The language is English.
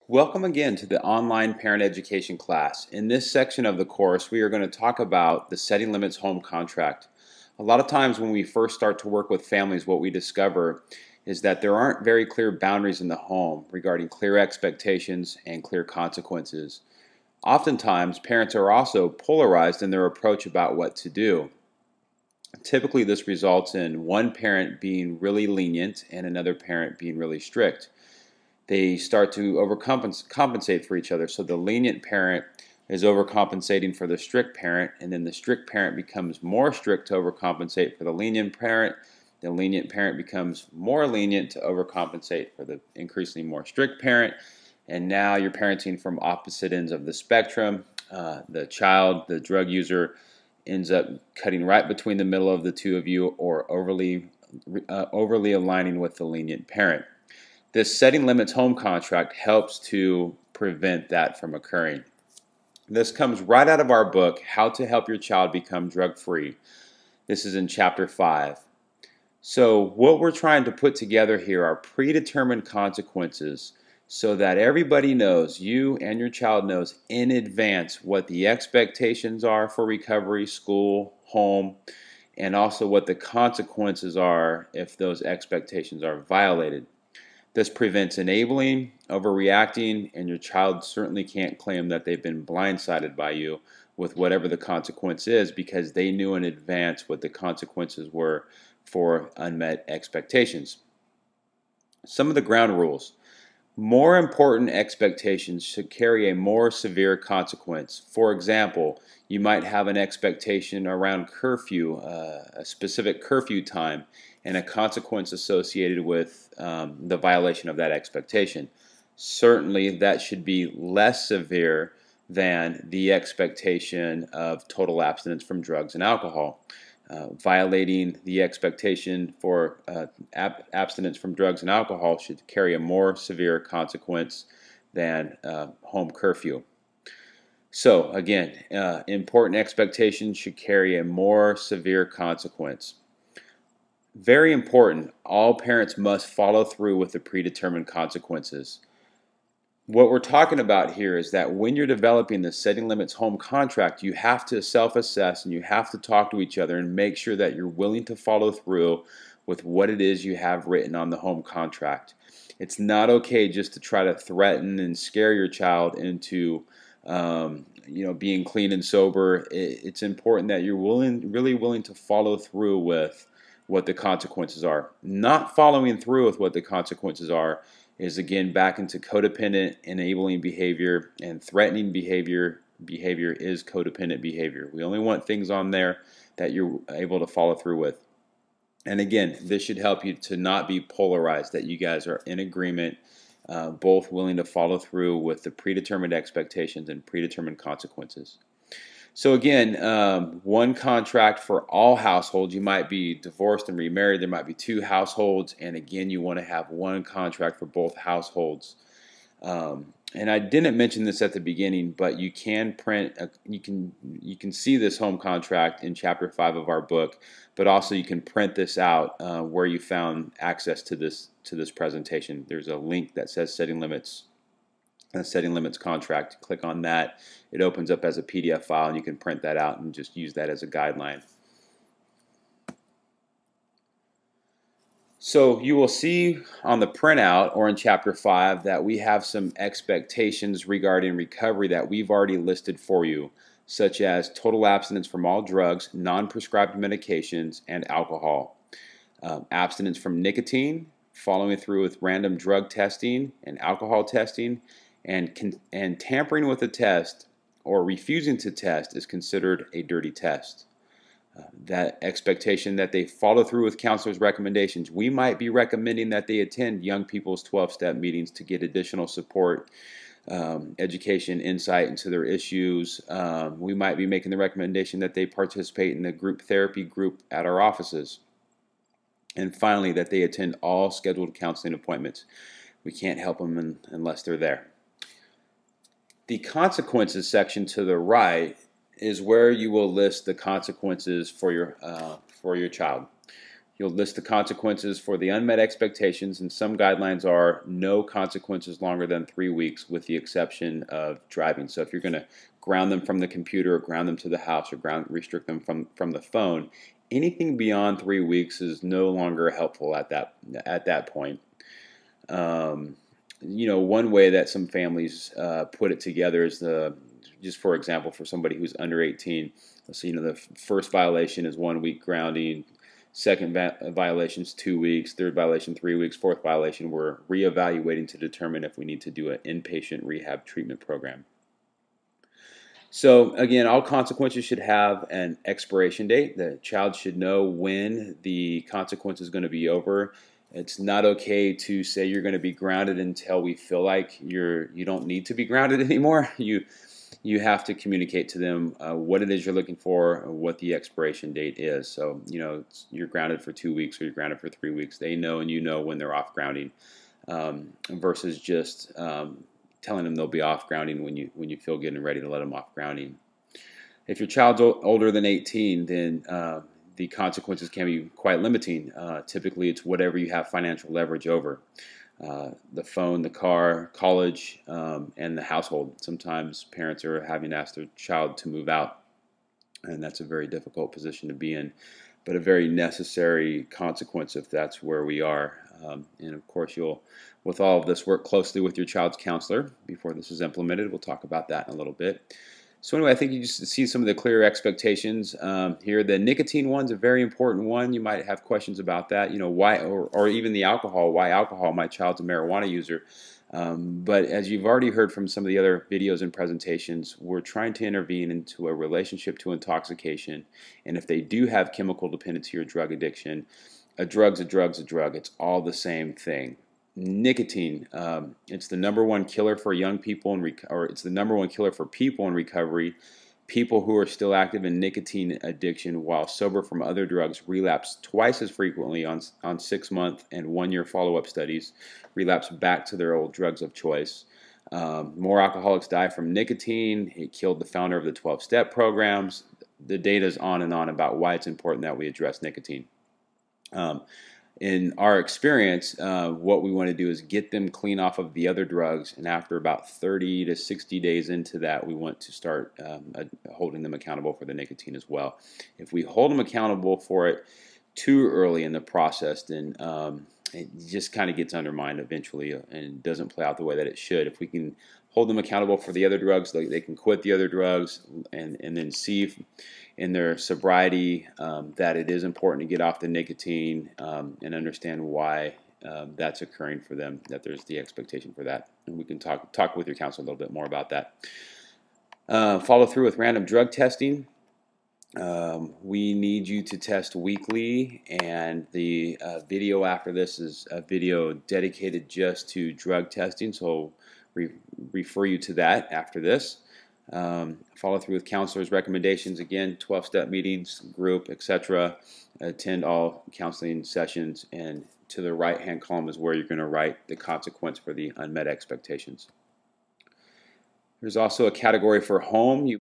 Welcome again to the online parent education class. In this section of the course, we are going to talk about the setting limits home contract. A lot of times when we first start to work with families, what we discover is that there aren't very clear boundaries in the home regarding clear expectations and clear consequences. Oftentimes, parents are also polarized in their approach about what to do. Typically, this results in one parent being really lenient and another parent being really strict. They start to overcompensate for each other. So the lenient parent is overcompensating for the strict parent, and then the strict parent becomes more strict to overcompensate for the lenient parent. The lenient parent becomes more lenient to overcompensate for the increasingly more strict parent. And now you're parenting from opposite ends of the spectrum. The child, the drug user, ends up cutting right between the middle of the two of you, or overly aligning with the lenient parent. This setting limits home contract helps to prevent that from occurring. This comes right out of our book, How to Help Your Child Become Drug-Free. This is in Chapter 5. So what we're trying to put together here are predetermined consequences so that everybody knows, you and your child knows in advance what the expectations are for recovery, school, home, and also what the consequences are if those expectations are violated. This prevents enabling, overreacting, and your child certainly can't claim that they've been blindsided by you with whatever the consequence is, because they knew in advance what the consequences were for unmet expectations. Some of the ground rules. More important expectations should carry a more severe consequence. For example, you might have an expectation around curfew, a specific curfew time, and a consequence associated with the violation of that expectation. Certainly, that should be less severe than the expectation of total abstinence from drugs and alcohol. Violating the expectation for abstinence from drugs and alcohol should carry a more severe consequence than home curfew. So again, important expectations should carry a more severe consequence. Very important, all parents must follow through with the predetermined consequences. What we're talking about here is that when you're developing the setting limits home contract, you have to self-assess and you have to talk to each other and make sure that you're willing to follow through with what it is you have written on the home contract. It's not okay just to try to threaten and scare your child into being clean and sober. It's important that you're really willing to follow through with what the consequences are. Not following through with what the consequences are is again back into codependent enabling behavior, and threatening behavior is codependent behavior. We only want things on there that you're able to follow through with. And again, this should help you to not be polarized, that you guys are in agreement, both willing to follow through with the predetermined expectations and predetermined consequences. So again, one contract for all households. You might be divorced and remarried. There might be two households, and again, you want to have one contract for both households. And I didn't mention this at the beginning, but you can print. You can see this home contract in Chapter 5 of our book, but also you can print this out where you found access to this presentation. There's a link that says Setting Limits. Setting limits contract. Click on that. It opens up as a PDF file, and you can print that out and just use that as a guideline. So you will see on the printout or in Chapter 5 that we have some expectations regarding recovery that we've already listed for you, such as total abstinence from all drugs, non-prescribed medications, and alcohol. Abstinence from nicotine, following through with random drug testing and alcohol testing, and tampering with a test or refusing to test is considered a dirty test. That expectation that they follow through with counselors' recommendations. We might be recommending that they attend young people's 12-step meetings to get additional support, education, insight into their issues. We might be making the recommendation that they participate in the group therapy group at our offices. And finally, that they attend all scheduled counseling appointments. We can't help them unless they're there. The consequences section to the right is where you will list the consequences for your child. You'll list the consequences for the unmet expectations, and some guidelines are no consequences longer than 3 weeks with the exception of driving. So if you're going to ground them from the computer or ground them to the house or restrict them from the phone, anything beyond 3 weeks is no longer helpful at that point. One way that some families put it together is just for example, for somebody who's under 18, so the first violation is 1 week grounding, second violation is 2 weeks, third violation 3 weeks, fourth violation we're reevaluating to determine if we need to do an inpatient rehab treatment program. So again, all consequences should have an expiration date. The child should know when the consequence is going to be over. It's not okay to say you're going to be grounded until we feel like you don't need to be grounded anymore. You have to communicate to them what it is you're looking for, what the expiration date is. So you're grounded for 2 weeks or you're grounded for 3 weeks. They know and you know when they're off grounding, versus just telling them they'll be off grounding when you feel good and ready to let them off grounding. If your child's older than 18, then the consequences can be quite limiting. Typically, it's whatever you have financial leverage over. The phone, the car, college, and the household. Sometimes parents are having to ask their child to move out, and that's a very difficult position to be in, but a very necessary consequence if that's where we are. And of course, you'll, with all of this, work closely with your child's counselor before this is implemented. We'll talk about that in a little bit. So anyway, I think you just see some of the clear expectations here. The nicotine one's a very important one. You might have questions about that. Why, or even the alcohol. Why alcohol? My child's a marijuana user. But as you've already heard from some of the other videos and presentations, we're trying to intervene into a relationship to intoxication. And if they do have chemical dependency or drug addiction, a drug's a drug's a drug. It's all the same thing. Nicotine, it's the #1 killer for young people, or it's the #1 killer for people in recovery. People who are still active in nicotine addiction while sober from other drugs relapse twice as frequently on 6-month and 1-year follow-up studies, relapse back to their old drugs of choice. More alcoholics die from nicotine. It killed the founder of the 12-step programs. The data is on and on about why it's important that we address nicotine. In our experience, what we want to do is get them clean off of the other drugs, and after about 30 to 60 days into that, we want to start holding them accountable for the nicotine as well. If we hold them accountable for it too early in the process, then it just kind of gets undermined eventually and doesn't play out the way that it should. If we can hold them accountable for the other drugs, they can quit the other drugs and then see if in their sobriety that it is important to get off the nicotine and understand why that's occurring for them, that there's the expectation for that. And we can talk with your counselor a little bit more about that. Follow through with random drug testing. We need you to test weekly, and the video after this is a video dedicated just to drug testing, so refer you to that after this. Follow through with counselors' recommendations, again, 12-step meetings, group, etc. Attend all counseling sessions, and to the right-hand column is where you're going to write the consequence for the unmet expectations. There's also a category for home.